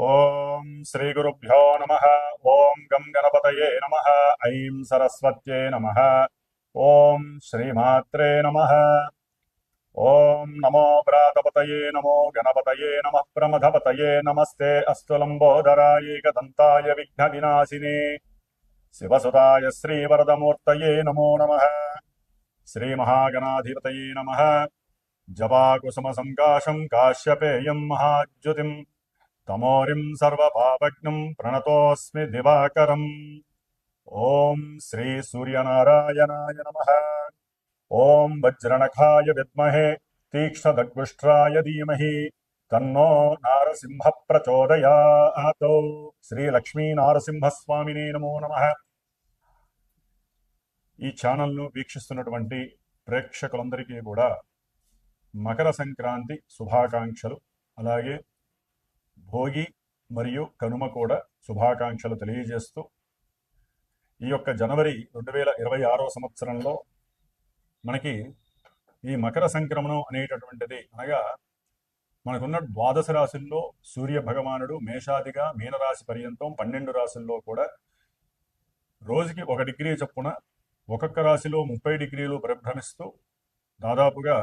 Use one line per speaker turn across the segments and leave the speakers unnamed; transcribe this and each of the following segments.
ఓం శ్రీ గురుభ్యో నమః. ఓం గం గణపతయే నమః. ఐం సరస్వత్యే నమః. ఓం శ్రీమాత్రే నమః. ఓం నమో వ్రాతపతయే నమో గణపతయే నమః. ప్రమథపతయే నమస్తే అస్తు లంబోదరాయ ఏకదంతాయ విఘ్న వినాశినే శివసుతాయ శ్రీవరదమూర్తయే నమో నమః. శ్రీ మహాగణాధిపతయే నమః. జపాకుసుమ సంకాశం కాశ్యపేయం మహాద్యుతిం తమోరిం సర్వపాపజ్ఞం ప్రణతోస్మి దివాకరం. ఓం శ్రీ సూర్యనారాయణాయ నమః. ఓం వజ్రనఖాయ విద్మహే తీక్ష్ణదగ్గుష్ట్రాయ ధీమహి తన్నో నారసింహ ప్రచోదయాత్. శ్రీ లక్ష్మీ నారసింహస్వామినే నమో నమః. ఈ ఛానల్ను వీక్షిస్తున్నటువంటి ప్రేక్షకులందరికీ కూడా మకర సంక్రాంతి శుభాకాంక్షలు, అలాగే భోగి మరియు కనుమ కూడా శుభాకాంక్షలు తెలియజేస్తూ, ఈ యొక్క జనవరి 2026 సంవత్సరంలో మనకి ఈ మకర సంక్రమణం అనేటటువంటిది, అనగా మనకున్న ద్వాదశ రాశుల్లో సూర్య భగవానుడు మేషాదిగా మీనరాశి పర్యంతం 12 రాశుల్లో కూడా రోజుకి 1 డిగ్రీ చొప్పున ఒక్కొక్క రాశిలో 30 డిగ్రీలు పరిభ్రమిస్తూ, దాదాపుగా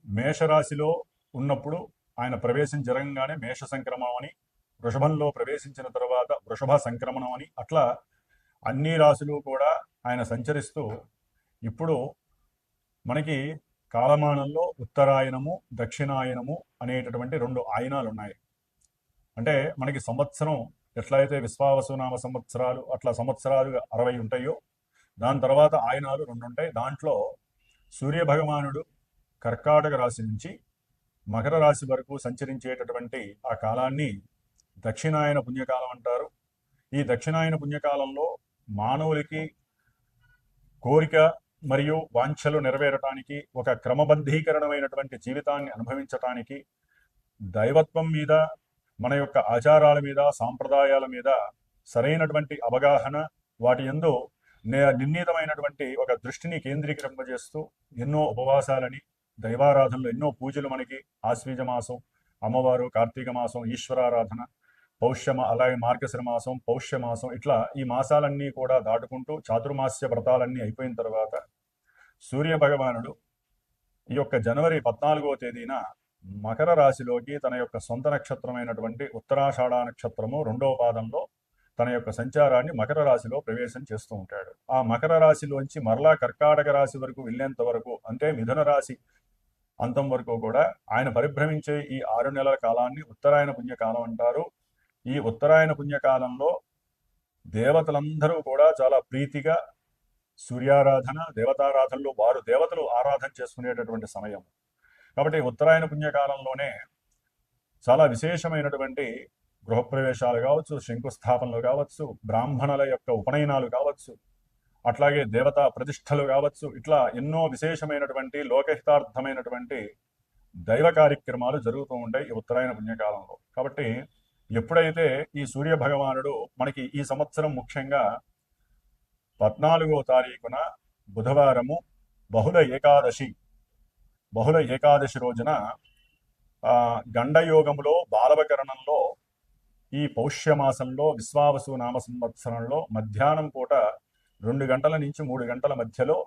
మేషరాశిలో ఉన్నప్పుడు ఆయన ప్రవేశం జరగంగానే మేష సంక్రమణం అని, వృషభంలో ప్రవేశించిన తర్వాత వృషభ సంక్రమణం అని, అట్లా అన్ని రాశులు కూడా ఆయన సంచరిస్తూ, ఇప్పుడు మనకి కాలమానంలో ఉత్తరాయణము దక్షిణాయనము అనేటటువంటి 2 ఆయనాలు ఉన్నాయి. అంటే మనకి సంవత్సరం ఎట్లయితే విశ్వావసునామ సంవత్సరాలు అట్లా సంవత్సరాలు 60 ఉంటాయో, దాని తర్వాత ఆయనాలు 2 ఉంటాయి. దాంట్లో సూర్యభగవానుడు కర్కాటక రాశి నుంచి మకర రాశి వరకు సంచరించేటటువంటి ఆ కాలాన్ని దక్షిణాయన పుణ్యకాలం అంటారు. ఈ దక్షిణాయన పుణ్యకాలంలో మానవులకి కోరిక మరియు వాంఛలు నెరవేరటానికి, ఒక క్రమబద్ధీకరణమైనటువంటి జీవితాన్ని అనుభవించటానికి, దైవత్వం మీద, మన యొక్క ఆచారాల మీద, సాంప్రదాయాల మీద సరైనటువంటి అవగాహన, వాటి యందు నిర్ణీతమైనటువంటి ఒక దృష్టిని కేంద్రీకరింపజేస్తూ ఎన్నో ఉపవాసాలని, దైవారాధనలు, ఎన్నో పూజలు, మనకి ఆశ్వీజ మాసం, అమ్మవారు, కార్తీక మాసం, ఈశ్వరారాధన, అలాగే మార్గశిర మాసం, పౌష్య మాసం, ఇట్లా ఈ మాసాలన్నీ కూడా దాటుకుంటూ చాతుర్మాస్య వ్రతాలన్నీ అయిపోయిన తర్వాత సూర్య భగవానుడు ఈ యొక్క జనవరి 14వ తేదీన మకర రాశిలోకి తన యొక్క సొంత నక్షత్రమైనటువంటి ఉత్తరాషాఢ నక్షత్రము 2వ పాదంలో తన యొక్క సంచారాన్ని మకర రాశిలో ప్రవేశం చేస్తూ ఉంటాడు. ఆ మకర రాశిలోంచి మరలా కర్కాటక రాశి వరకు వెళ్ళేంత వరకు, అంటే మిథున రాశి అంతం వరకు కూడా ఆయన పరిభ్రమించే ఈ 6 నెలల కాలాన్ని ఉత్తరాయణ పుణ్యకాలం అంటారు. ఈ ఉత్తరాయణ పుణ్యకాలంలో దేవతలందరూ కూడా చాలా ప్రీతిగా సూర్యారాధన, దేవతారాధనలో వారు దేవతలు ఆరాధన చేసుకునేటటువంటి సమయం. కాబట్టి ఉత్తరాయణ పుణ్యకాలంలోనే చాలా విశేషమైనటువంటి గృహప్రవేశాలు కావచ్చు, శంకుస్థాపనలు కావచ్చు, బ్రాహ్మణుల యొక్క ఉపనయనాలు కావచ్చు, అట్లాగే దేవతా ప్రతిష్టలు కావచ్చు, ఇట్లా ఎన్నో విశేషమైనటువంటి లోకహితార్థమైనటువంటి దైవ కార్యక్రమాలు జరుగుతూ ఉంటాయి ఈ ఉత్తరాయణ పుణ్యకాలంలో. కాబట్టి ఎప్పుడైతే ఈ సూర్య భగవానుడు మనకి ఈ సంవత్సరం ముఖ్యంగా 14వ తారీఖున బుధవారము బహుళ ఏకాదశి రోజున గండయోగములో బాలవకరణంలో ఈ పౌష్యమాసంలో విశ్వావసు నామ సంవత్సరంలో మధ్యాహ్నం పూట 2 గంటల నుంచి 3 గంటల మధ్యలో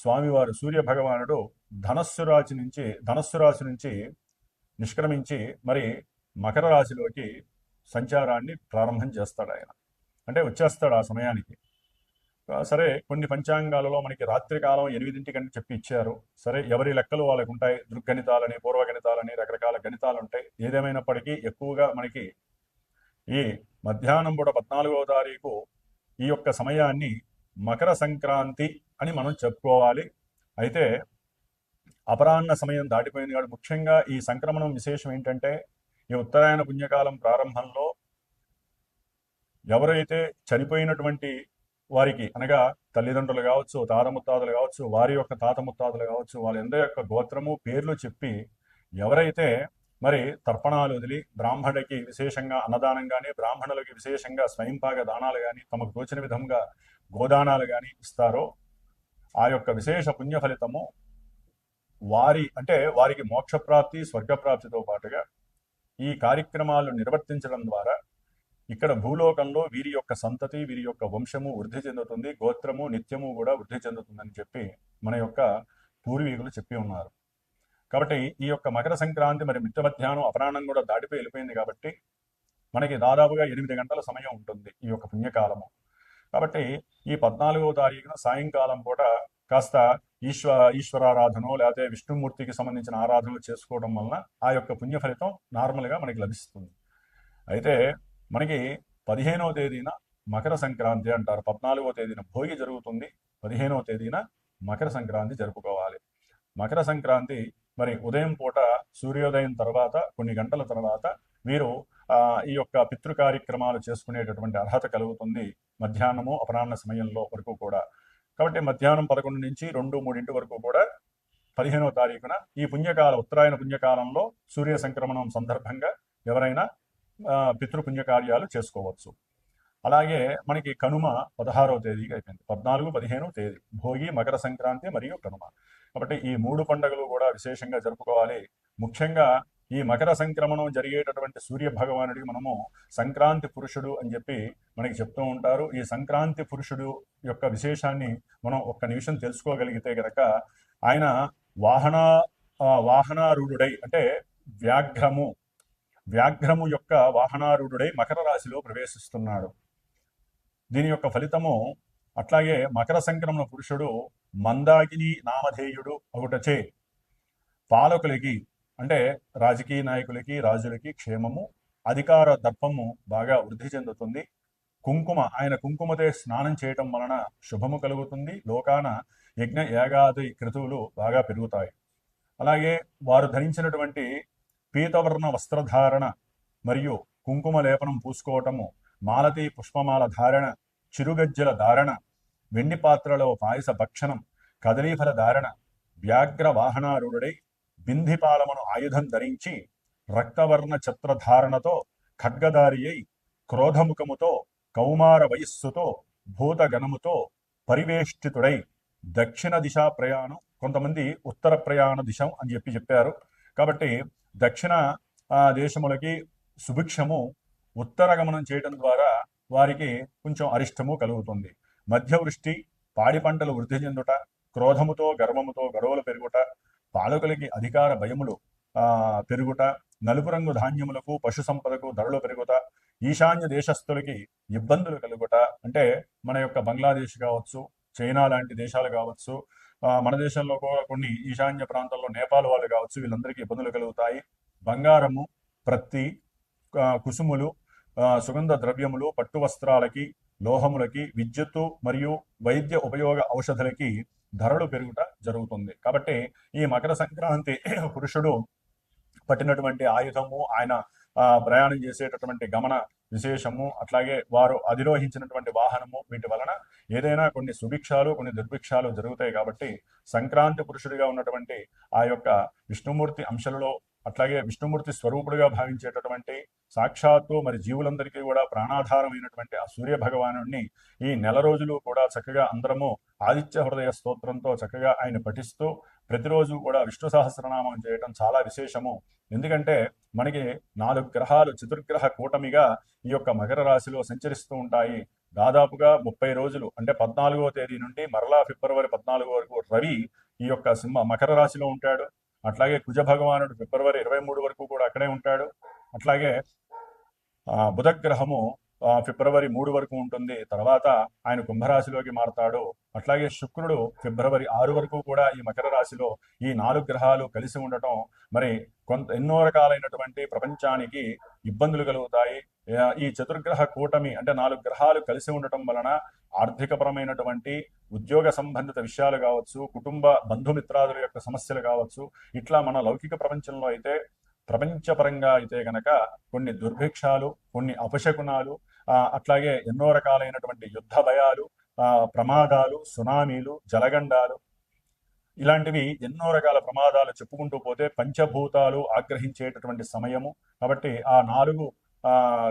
స్వామివారు సూర్య భగవానుడు ధనస్సు రాశి నుంచి నిష్క్రమించి మరి మకర రాశిలోకి సంచారాన్ని ప్రారంభం చేస్తాడు. ఆయన అంటే వచ్చేస్తాడు ఆ సమయానికి. సరే, కొన్ని పంచాంగాలలో మనకి రాత్రి కాలం 8 చెప్పి ఇచ్చారు. సరే, ఎవరి లెక్కలు వాళ్ళకు ఉంటాయి. దృగ్గణితాలని, పూర్వగణితాలని, రకరకాల గణితాలు ఉంటాయి. ఏదేమైనప్పటికీ ఎక్కువగా మనకి ఈ మధ్యాహ్నం పూట 14వ తారీఖు ఈ యొక్క సమయాన్ని మకర సంక్రాంతి అని మనం చెప్పుకోవాలి. అయితే అపరాహ్న సమయం దాటిపోయింది కాబట్టి ముఖ్యంగా ఈ సంక్రమణం విశేషం ఏంటంటే, ఈ ఉత్తరాయణ పుణ్యకాలం ప్రారంభంలో ఎవరైతే చనిపోయినటువంటి వారికి, అనగా తల్లిదండ్రులు కావచ్చు, తాత ముత్తాతలు కావచ్చు, వారి యొక్క తాత ముత్తాతలు కావచ్చు, వాళ్ళందరి యొక్క గోత్రము పేర్లు చెప్పి ఎవరైతే మరి తర్పణాలు వదిలి బ్రాహ్మణుడికి విశేషంగా అన్నదానం కానీ, బ్రాహ్మణులకి విశేషంగా స్వయంపాక దానాలు కానీ, తమకు తోచిన విధంగా గోదానాలు కానీ ఇస్తారో ఆ యొక్క విశేష పుణ్య ఫలితము వారికి మోక్షప్రాప్తి, స్వర్గప్రాప్తితో పాటుగా ఈ కార్యక్రమాలు నిర్వర్తించడం ద్వారా ఇక్కడ భూలోకంలో వీరి యొక్క సంతతి, వీరి యొక్క వంశము వృద్ధి చెందుతుంది, గోత్రము నిత్యము కూడా వృద్ధి చెందుతుందని చెప్పి మన యొక్క పూర్వీకులు చెప్పి ఉన్నారు. కాబట్టి ఈ యొక్క మకర సంక్రాంతి మరి మిట్ట మధ్యాహ్నం అపరాహ్నం కూడా దాటిపోయి వెళ్ళిపోయింది కాబట్టి మనకి దాదాపుగా 8 గంటల సమయం ఉంటుంది ఈ యొక్క పుణ్యకాలము. కాబట్టి ఈ 14వ తారీఖున సాయంకాలం పూట కాస్త ఈశ్వరారాధన లేకపోతే విష్ణుమూర్తికి సంబంధించిన ఆరాధనలు చేసుకోవడం వలన ఆ యొక్క పుణ్య ఫలితం నార్మల్గా మనకి లభిస్తుంది. అయితే మనకి 15వ తేదీన మకర సంక్రాంతి అంటారు. 14వ తేదీన భోగి జరుగుతుంది, 15వ తేదీన మకర సంక్రాంతి జరుపుకోవాలి. మకర సంక్రాంతి మరి ఉదయం పూట సూర్యోదయం తర్వాత కొన్ని గంటల తర్వాత వీరు ఈ యొక్క పితృ కార్యక్రమాలు చేసుకునేటటువంటి అర్హత కలుగుతుంది మధ్యాహ్నము అపరాహ్న సమయంలో వరకు కూడా. కాబట్టి మధ్యాహ్నం 11 నుంచి 2-3 వరకు కూడా 15వ తారీఖున ఈ పుణ్యకాల ఉత్తరాయణ పుణ్యకాలంలో సూర్య సంక్రమణం సందర్భంగా ఎవరైనా పితృపుణ్యకార్యాలు చేసుకోవచ్చు. అలాగే మనకి కనుమ 16వ తేదీకి అయిపోయింది. 14, 15వ తేదీ భోగి, మకర సంక్రాంతి మరియు కనుమ. కాబట్టి ఈ 3 పండుగలు కూడా విశేషంగా జరుపుకోవాలి. ముఖ్యంగా ఈ మకర సంక్రమణం జరిగేటటువంటి సూర్య భగవానుడికి మనము సంక్రాంతి పురుషుడు అని చెప్పి మనకి చెప్తూ ఉంటారు. ఈ సంక్రాంతి పురుషుడు యొక్క విశేషాన్ని మనం ఒక్క నిమిషం తెలుసుకోగలిగితే గనక ఆయన వాహనారూఢుడై అంటే వ్యాఘ్రము యొక్క వాహనారూఢుడై మకర రాశిలో ప్రవేశిస్తున్నాడు. దీని యొక్క ఫలితము అట్లాగే మకర సంక్రమణ పురుషుడు మందాకిని నామధేయుడు ఒకటచే పాలకులకి అంటే రాజకీయ నాయకులకి, రాజులకి క్షేమము, అధికార దర్పము బాగా వృద్ధి చెందుతుంది. ఆయన కుంకుమతే స్నానం చేయటం వలన శుభము కలుగుతుంది. లోకాన యజ్ఞ యాగాది క్రతువులు బాగా పెరుగుతాయి. అలాగే వారు ధరించినటువంటి పీతవర్ణ వస్త్రధారణ మరియు కుంకుమ లేపనం పూసుకోవటము, మాలతీ పుష్పమాల ధారణ, చిరుగజ్జల ధారణ, వెండి పాత్రలో పాయస భక్షణం, కదలీఫల ధారణ, వ్యాఘ్ర వాహనారూఢుడై బింధిపాలమును ఆయుధం ధరించి రక్తవర్ణ ఛత్రధారణతో ఖడ్గధారి అయి క్రోధముఖముతో కౌమార వయస్సుతో భూతగణముతో పరివేష్టితుడై దక్షిణ దిశా ప్రయాణం, కొంతమంది ఉత్తర ప్రయాణ దిశం అని చెప్పారు. కాబట్టి దక్షిణ దేశములకి సుభిక్షము, ఉత్తర గమనం చేయడం ద్వారా వారికి కొంచెం అరిష్టము కలుగుతుంది. మధ్యవృష్టి, పాడి పంటలు వృద్ధి చెందుట, క్రోధముతో గర్వముతో గొడవలు పెరుగుట, పాలకులకి అధికార భయములు పెరుగుట, నలుపు రంగు ధాన్యములకు పశు సంపదకు ధరలు పెరుగుట, ఈశాన్య దేశస్థులకి ఇబ్బందులు కలుగుట అంటే మన యొక్క బంగ్లాదేశ్ కావచ్చు, చైనా లాంటి దేశాలు కావచ్చు, మన దేశంలో కూడా కొన్ని ఈశాన్య ప్రాంతాల్లో నేపాల్ వాళ్ళు కావచ్చు, వీళ్ళందరికీ ఇబ్బందులు కలుగుతాయి. బంగారము, ప్రత్తి, కుసుములు, సుగంధ ద్రవ్యములు, పట్టు వస్త్రాలకి, లోహములకి, విద్యుత్తు మరియు వైద్య ఉపయోగ ఔషధులకి ధరలు పెరుగుట జరుగుతుంది. కాబట్టి ఈ మకర సంక్రాంతి పురుషుడు పట్టినటువంటి ఆయుధము, ఆయన ప్రయాణం చేసేటటువంటి గమన విశేషము, అట్లాగే వారు అధిరోహించినటువంటి వాహనము, వీటి వలన ఏదైనా కొన్ని సుభిక్షాలు కొన్ని దుర్భిక్షాలు జరుగుతాయి. కాబట్టి సంక్రాంతి పురుషుడిగా ఉన్నటువంటి ఆ యొక్క విష్ణుమూర్తి అంశలలో అట్లాగే విష్ణుమూర్తి స్వరూపుడుగా భావించేటటువంటి సాక్షాత్తు మరి జీవులందరికీ కూడా ప్రాణాధారమైనటువంటి ఆ సూర్య భగవానుడిని ఈ నెల రోజులు కూడా చక్కగా అందరము ఆదిత్య హృదయ స్తోత్రంతో చక్కగా ఆయన పఠిస్తూ ప్రతిరోజు కూడా విష్ణు సహస్రనామం చేయటం చాలా విశేషము. ఎందుకంటే మనకి 4 గ్రహాలు చతుర్గ్రహ కూటమిగా ఈ యొక్క మకర రాశిలో సంచరిస్తూ ఉంటాయి. దాదాపుగా 30 రోజులు అంటే 14వ తేదీ నుండి మరలా ఫిబ్రవరి 14 వరకు రవి ఈ యొక్క మకర రాశిలో ఉంటాడు. అట్లాగే కుజ భగవానుడు ఫిబ్రవరి 23 వరకు కూడా అక్కడే ఉంటాడు. అట్లాగే బుధగ్రహము ఫిబ్రవరి 3 వరకు ఉంటుంది, తర్వాత ఆయన కుంభరాశిలోకి మారతాడు. అట్లాగే శుక్రుడు ఫిబ్రవరి 6 వరకు కూడా ఈ మకర రాశిలో ఈ 4 గ్రహాలు కలిసి ఉండటం మరి ఎన్నో రకాలైనటువంటి ప్రపంచానికి ఇబ్బందులు కలుగుతాయి. ఈ చతుర్గ్రహ కూటమి అంటే 4 గ్రహాలు కలిసి ఉండటం వలన ఆర్థికపరమైనటువంటి ఉద్యోగ సంబంధిత విషయాలు కావచ్చు, కుటుంబ బంధుమిత్రాదుల యొక్క సమస్యలు కావచ్చు, ఇట్లా మన లౌకిక ప్రపంచంలో అయితే ప్రపంచపరంగా అయితే గనక కొన్ని దుర్భిక్షాలు, కొన్ని అపశకునాలు, అట్లాగే ఎన్నో రకాలైనటువంటి యుద్ధ భయాలు, ప్రమాదాలు, సునామీలు, జలగండాలు, ఇలాంటివి ఎన్నో రకాల ప్రమాదాలు చెప్పుకుంటూ పోతే పంచభూతాలు ఆగ్రహించేటటువంటి సమయము. కాబట్టి ఆ 4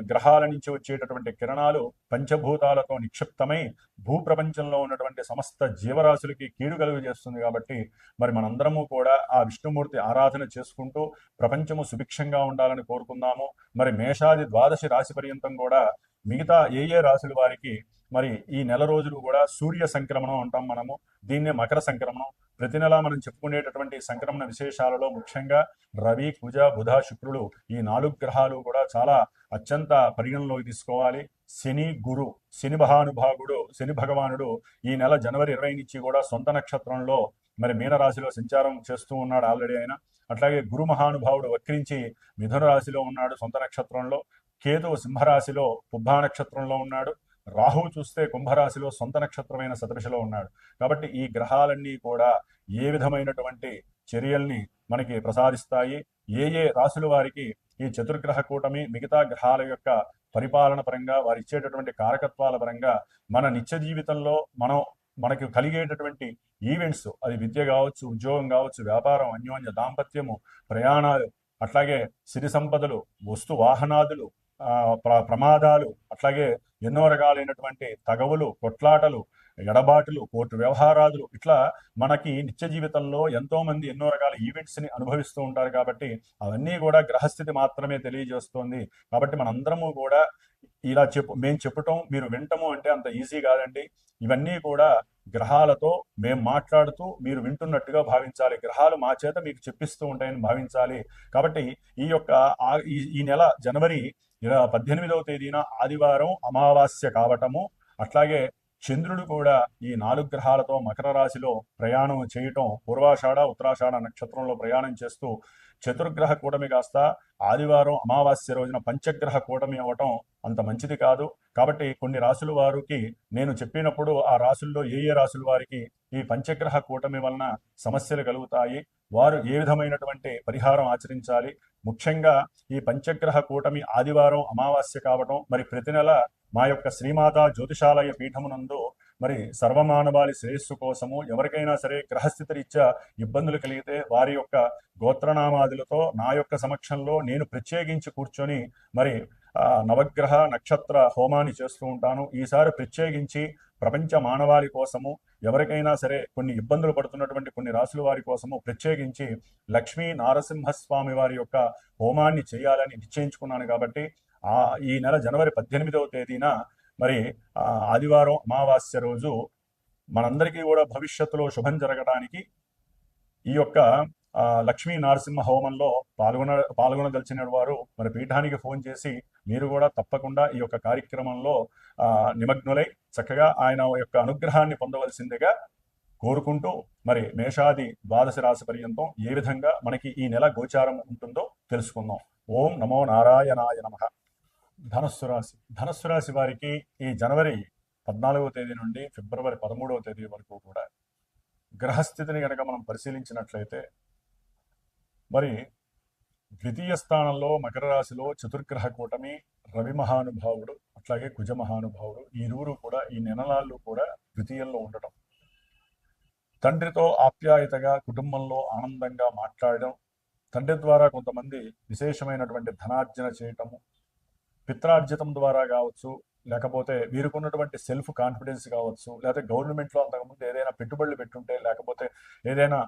గ్రహాల నుంచి వచ్చేటటువంటి కిరణాలు పంచభూతాలతో నిక్షిప్తమై భూప్రపంచంలో ఉన్నటువంటి సమస్త జీవరాశులకి కీడు కలుగజేస్తుంది. కాబట్టి మరి మనందరము కూడా ఆ విష్ణుమూర్తి ఆరాధన చేసుకుంటూ ప్రపంచము సుభిక్షంగా ఉండాలని కోరుకుందాము. మరి మేషాది ద్వాదశి రాశి పర్యంతం కూడా మిగతా ఏ రాశుల వారికి మరి ఈ నెల రోజులు కూడా సూర్య సంక్రమణం అంటాం మనము, దీన్నే మకర సంక్రమణం. ప్రతి నెల మనం చెప్పుకునేటటువంటి సంక్రమణ విశేషాలలో ముఖ్యంగా రవి, కుజ, బుధ, శుక్రుడు ఈ 4 గ్రహాలు కూడా చాలా అత్యంత పరిగణలోకి తీసుకోవాలి. శని భగవానుడు ఈ నెల జనవరి 20 నుంచి కూడా సొంత నక్షత్రంలో మరి మీనరాశిలో సంచారం చేస్తూ ఉన్నాడు ఆల్రెడీ ఆయన. అట్లాగే గురు మహానుభావుడు వక్రించి మిథున రాశిలో ఉన్నాడు సొంత నక్షత్రంలో. కేతువు సింహరాశిలో పుబ్బా నక్షత్రంలో ఉన్నాడు. రాహువు చూస్తే కుంభరాశిలో సొంత నక్షత్రమైన శతభిషలో ఉన్నాడు. కాబట్టి ఈ గ్రహాలన్నీ కూడా ఏ విధమైనటువంటి చర్యల్ని మనకి ప్రసాదిస్తాయి, ఏ రాశుల వారికి ఈ చతుర్గ్రహ కూటమి మిగతా గ్రహాల యొక్క పరిపాలన పరంగా వారు ఇచ్చేటటువంటి కారకత్వాల పరంగా మన నిత్య జీవితంలో మనకి కలిగేటటువంటి ఈవెంట్స్, అది విద్య కావచ్చు, ఉద్యోగం కావచ్చు, వ్యాపారం, అన్యోన్య దాంపత్యము, ప్రయాణాలు, అట్లాగే సిరి సంపదలు, వస్తు వాహనాదులు, ప్రమాదాలు, అట్లాగే ఎన్నో రకాలైనటువంటి తగవులు, కొట్లాటలు, ఎడబాటులు, కోర్టు వ్యవహారాదులు, ఇట్లా మనకి నిత్య జీవితంలో ఎంతో మంది ఎన్నో రకాల ఈవెంట్స్ ని అనుభవిస్తూ ఉంటారు. కాబట్టి అవన్నీ కూడా గ్రహస్థితి మాత్రమే తెలియజేస్తోంది. కాబట్టి మనందరము కూడా ఇలా మేము చెప్పటం మీరు వింటము అంటే అంత ఈజీ కాదండి. ఇవన్నీ కూడా గ్రహాలతో మేము మాట్లాడుతూ మీరు వింటున్నట్టుగా భావించాలి. గ్రహాలు మా చేత మీకు చెప్పిస్తూ ఉంటాయని భావించాలి. కాబట్టి ఈ నెల జనవరి 18వ తేదీన ఆదివారం అమావాస్య కావటము, అట్లాగే చంద్రుడు కూడా ఈ 4 గ్రహాలతో మకర రాశిలో ప్రయాణం చేయటం, పూర్వాషాఢ ఉత్తరాషాఢ నక్షత్రంలో ప్రయాణం చేస్తూ చతుర్గ్రహ కూటమి కాస్త ఆదివారం అమావాస్య రోజున పంచగ్రహ కూటమి అవ్వటం అంత మంచిది కాదు. కాబట్టి కొన్ని రాశుల వారికి నేను చెప్పినప్పుడు ఆ రాశుల్లో ఏ రాశుల వారికి ఈ పంచగ్రహ కూటమి వలన సమస్యలు కలుగుతాయి, వారు ఏ విధమైనటువంటి పరిహారం ఆచరించాలి. ముఖ్యంగా ఈ పంచగ్రహ కూటమి ఆదివారం అమావాస్య కావటం, మరి ప్రతి నెల మా యొక్క శ్రీమాత జ్యోతిషాలయ పీఠమునందు మరి సర్వమానవాళి శ్రేయస్సు కోసము ఎవరికైనా సరే గ్రహస్థితి రీత్యా ఇబ్బందులు కలిగితే వారి యొక్క గోత్రనామాదులతో నా యొక్క సమక్షంలో నేను ప్రత్యేకించి కూర్చొని మరి నవగ్రహ నక్షత్ర హోమాన్ని చేస్తూ ఉంటాను. ఈసారి ప్రత్యేకించి ప్రపంచ మానవాళి కోసము ఎవరికైనా సరే కొన్ని ఇబ్బందులు పడుతున్నటువంటి కొన్ని రాశుల వారి కోసము ప్రత్యేకించి లక్ష్మీ నారసింహస్వామి వారి యొక్క హోమాన్ని చేయాలని నిశ్చయించుకున్నాను. కాబట్టి ఈ నెల జనవరి 18వ తేదీన మరి ఆదివారం అమావాస్య రోజు మనందరికీ కూడా భవిష్యత్తులో శుభం జరగడానికి ఈ యొక్క లక్ష్మీ నరసింహ హోమంలో పాల్గొనదలిచిన వారు మరి పీఠానికి ఫోన్ చేసి మీరు కూడా తప్పకుండా ఈ యొక్క కార్యక్రమంలో నిమగ్నులై చక్కగా ఆయన యొక్క అనుగ్రహాన్ని పొందవలసిందిగా కోరుకుంటూ మరి మేషాది ద్వాదశ రాశి పర్యంతం ఏ విధంగా మనకి ఈ నెల గోచారం ఉంటుందో తెలుసుకుందాం. ఓం నమో నారాయణాయ నమః. ధనస్సు రాశి వారికి ఈ జనవరి 14వ తేదీ నుండి ఫిబ్రవరి 13వ తేదీ వరకు కూడా గ్రహస్థితిని కనుక మనం పరిశీలించినట్లయితే మరి ద్వితీయ స్థానంలో మకర రాశిలో చతుర్గ్రహ కూటమి రవి మహానుభావుడు, అట్లాగే కుజ మహానుభావుడు, ఈ ఇరువురు కూడా ఈ నెలలాళ్ళు కూడా ద్వితీయంలో ఉండటం, తండ్రితో ఆప్యాయతగా కుటుంబంలో ఆనందంగా మాట్లాడడం, తండ్రి ద్వారా కొంతమంది విశేషమైనటువంటి ధనార్జన చేయటము, పిత్రార్జితం ద్వారా కావచ్చు, లేకపోతే వీరుకున్నటువంటి సెల్ఫ్ కాన్ఫిడెన్స్ కావచ్చు, లేకపోతే గవర్నమెంట్లో అంతకుముందు ఏదైనా పెట్టుబడులు పెట్టుంటే, లేకపోతే ఏదైనా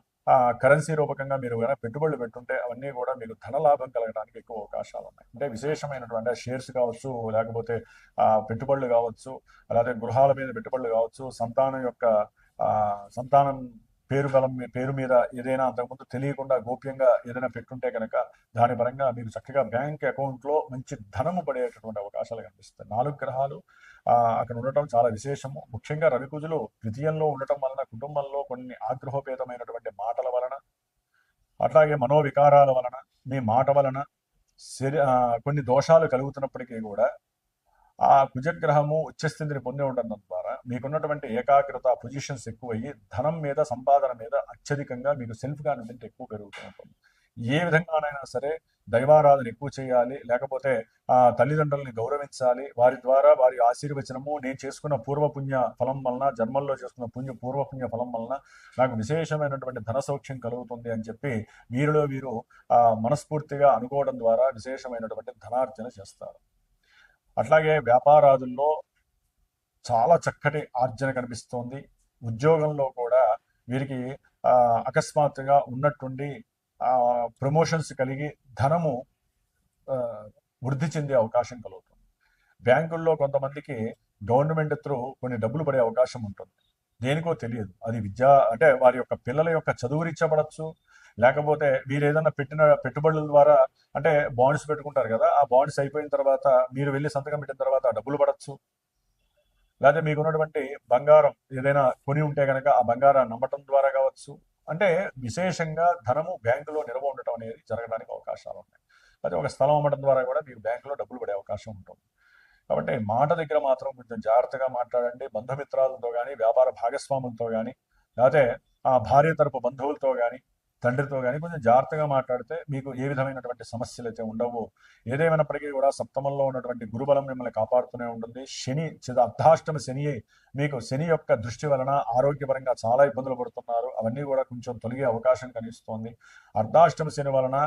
కరెన్సీ రూపకంగా మీరు ఏదైనా పెట్టుబడులు పెట్టుంటే అవన్నీ కూడా మీకు ధనలాభం కలగడానికి ఎక్కువ అవకాశాలు ఉన్నాయి. అంటే విశేషమైనటువంటి షేర్స్ కావచ్చు, లేకపోతే పెట్టుబడులు కావచ్చు, అలాగే గృహాల మీద పెట్టుబడులు కావచ్చు, సంతానం పేరు మీద ఏదైనా అంతకుముందు తెలియకుండా గోప్యంగా ఏదైనా పెట్టుంటే కనుక దాని పరంగా మీకు చక్కగా బ్యాంక్ అకౌంట్లో మంచి ధనము పడేటటువంటి అవకాశాలు కనిపిస్తాయి. 4 గ్రహాలు అక్కడ ఉండటం చాలా విశేషము. ముఖ్యంగా రవికుజులు ద్వితీయంలో ఉండటం వలన కుటుంబంలో కొన్ని ఆగ్రహోపేతమైనటువంటి మాటల వలన, అట్లాగే మనోవికారాల వలన, మీ మాట వలన కొన్ని దోషాలు కలుగుతున్నప్పటికీ కూడా ఆ కుజగ్రహము ఉచ్చస్థితిని పొంది ఉండడం ద్వారా మీకున్నటువంటి ఏకాగ్రత పొజిషన్స్ ఎక్కువయ్యి ధనం మీద, సంపాదన మీద అత్యధికంగా మీకు సెల్ఫ్ కాన్ఫిడెంట్ ఎక్కువ పెరుగుతూ ఉంటుంది. ఏ విధంగానైనా సరే దైవారాధన ఎక్కువ చేయాలి, లేకపోతే తల్లిదండ్రుల్ని గౌరవించాలి, వారి ద్వారా వారి ఆశీర్వచనము, నేను చేసుకున్న పూర్వపుణ్య ఫలం వలన, జన్మల్లో చేసుకున్న పూర్వపుణ్య ఫలం వలన నాకు విశేషమైనటువంటి ధన సౌఖ్యం కలుగుతుంది అని చెప్పి వీరిలో వీరు మనస్ఫూర్తిగా అనుకోవడం ద్వారా విశేషమైనటువంటి ధనార్జన చేస్తారు. అట్లాగే వ్యాపారాదుల్లో చాలా చక్కటి ఆర్జన కనిపిస్తోంది. ఉద్యోగంలో కూడా వీరికి అకస్మాత్తుగా ఉన్నట్టుండి ప్రమోషన్స్ కలిగి ధనము వృద్ధి చెందే అవకాశం కలుగుతుంది. బ్యాంకుల్లో కొంతమందికి గవర్నమెంట్ త్రూ కొన్ని డబ్బులు పడే అవకాశం ఉంటుంది. దేనికో తెలియదు, అది విద్యా అంటే వారి యొక్క పిల్లల యొక్క చదువు రీత్యా, లేకపోతే వీరు ఏదైనా పెట్టిన పెట్టుబడుల ద్వారా, అంటే బాండ్స్ పెట్టుకుంటారు కదా, ఆ బాండ్స్ అయిపోయిన తర్వాత మీరు వెళ్ళి సంతకం పెట్టిన తర్వాత డబ్బులు పడచ్చు. లేకపోతే మీకు ఉన్నటువంటి బంగారం ఏదైనా కొని ఉంటే కనుక ఆ బంగారాన్ని నమ్మటం ద్వారా కావచ్చు. అంటే విశేషంగా ధనము బ్యాంకులో నిల్వ ఉండటం అనేది జరగడానికి అవకాశాలు ఉన్నాయి. అయితే ఒక స్థలం అమ్మటం ద్వారా కూడా మీకు బ్యాంకులో డబ్బులు పడే అవకాశం ఉంటుంది. కాబట్టి మాట దగ్గర మాత్రం కొంచెం జాగ్రత్తగా మాట్లాడండి. బంధుమిత్రాలతో కానీ, వ్యాపార భాగస్వాములతో కానీ, లేకపోతే ఆ భార్య తరపు బంధువులతో కానీ, తండ్రితో కానీ కొంచెం జాగ్రత్తగా మాట్లాడితే మీకు ఏ విధమైనటువంటి సమస్యలు అయితే ఉండవు. ఏదేమైనప్పటికీ కూడా సప్తమంలో ఉన్నటువంటి గురుబలం మిమ్మల్ని కాపాడుతూనే ఉంటుంది. అర్ధాష్టమ శని మీకు శని యొక్క దృష్టి వలన ఆరోగ్యపరంగా చాలా ఇబ్బందులు పడుతున్నారు. అవన్నీ కూడా కొంచెం తొలగే అవకాశం కనిపిస్తోంది. అర్ధాష్టమ శని వలన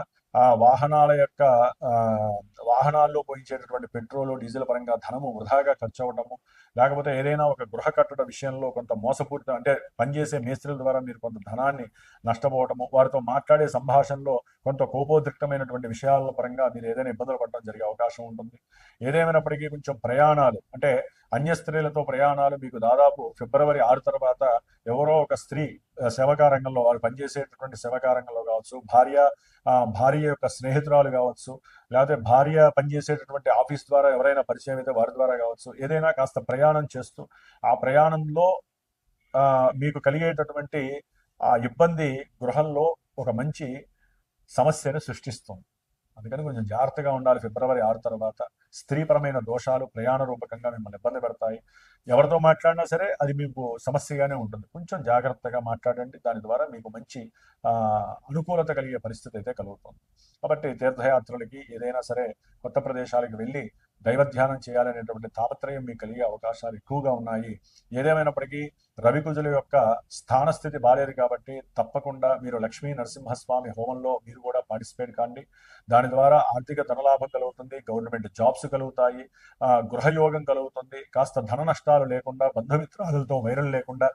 వాహనాల్లో పోయించేటటువంటి పెట్రోలు, డీజిల్ పరంగా ధనము వృధాగా ఖర్చు అవ్వడము, లేకపోతే ఏదైనా ఒక గృహ కట్టడ విషయంలో కొంత మోసపూరిత, అంటే పనిచేసే మేస్త్రుల ద్వారా మీరు కొంత ధనాన్ని నష్టపోవటము, వారితో మాట్లాడే సంభాషణలో కొంత కోపోద్రిక్తమైనటువంటి విషయాల పరంగా మీరు ఏదైనా ఇబ్బందులు పడడం జరిగే అవకాశం ఉంటుంది. ఏదేమైనప్పటికీ కొంచెం ప్రయాణాలు, అంటే అన్య స్త్రీలతో ప్రయాణాలు మీకు దాదాపు ఫిబ్రవరి 6 తర్వాత ఎవరో ఒక స్త్రీ సేవకా రంగంలో, వారు పనిచేసేటటువంటి సేవకా రంగంలో కావచ్చు, భార్య యొక్క స్నేహితురాలు కావచ్చు, లేకపోతే భార్య పనిచేసేటటువంటి ఆఫీస్ ద్వారా ఎవరైనా పరిచయం అయితే వారి ద్వారా కావచ్చు, ఏదైనా కాస్త ప్రయాణం చేస్తూ ఆ ప్రయాణంలో మీకు కలిగేటటువంటి ఆ ఇబ్బంది గృహంలో ఒక మంచి సమస్యను సృష్టిస్తుంది. అందుకని కొంచెం జాగ్రత్తగా ఉండాలి. ఫిబ్రవరి 6 తర్వాత స్త్రీపరమైన దోషాలు ప్రయాణ రూపకంగా మిమ్మల్ని ఇబ్బంది పెడతాయి. ఎవరితో మాట్లాడినా సరే అది మీకు సమస్యగానే ఉంటుంది. కొంచెం జాగ్రత్తగా మాట్లాడండి. దాని ద్వారా మీకు మంచి అనుకూలత కలిగే పరిస్థితి అయితే కలుగుతుంది. కాబట్టి తీర్థయాత్రలకి, ఏదైనా సరే కొత్త ప్రదేశాలకు వెళ్ళి దైవధ్యానం చేయాలనేటువంటి తాపత్రయం మీకు కలిగే అవకాశాలు ఎక్కువగా ఉన్నాయి. ఏదేమైనప్పటికీ రవికుజుల యొక్క స్థానస్థితి బాలేదు కాబట్టి తప్పకుండా మీరు లక్ష్మీ నరసింహస్వామి హోమంలో మీరు కూడా పార్టిసిపేట్ కాండి. దాని ద్వారా ఆర్థిక ధనలాభం కలుగుతుంది, గవర్నమెంట్ జాబ్స్ కలుగుతాయి, గృహయోగం కలుగుతుంది. కాస్త ధన నష్టాలు లేకుండా, బంధుమిత్రాలతో వైరం లేకుండా,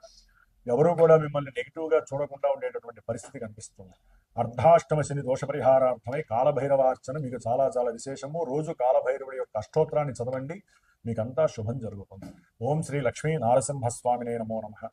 ఎవరూ కూడా మిమ్మల్ని నెగిటివ్గా చూడకుండా ఉండేటటువంటి పరిస్థితి కనిపిస్తుంది. అర్ధాష్టమ శని దోష పరిహారార్థమై కాలభైరవార్చన మీకు చాలా చాలా విశేషము. రోజు కాలభైరవుడి యొక్క అష్టోత్తరాన్ని చదవండి, మీకంతా శుభం జరుగుతుంది. ఓం శ్రీ లక్ష్మీ నారసింహస్వామినే నమో నమః.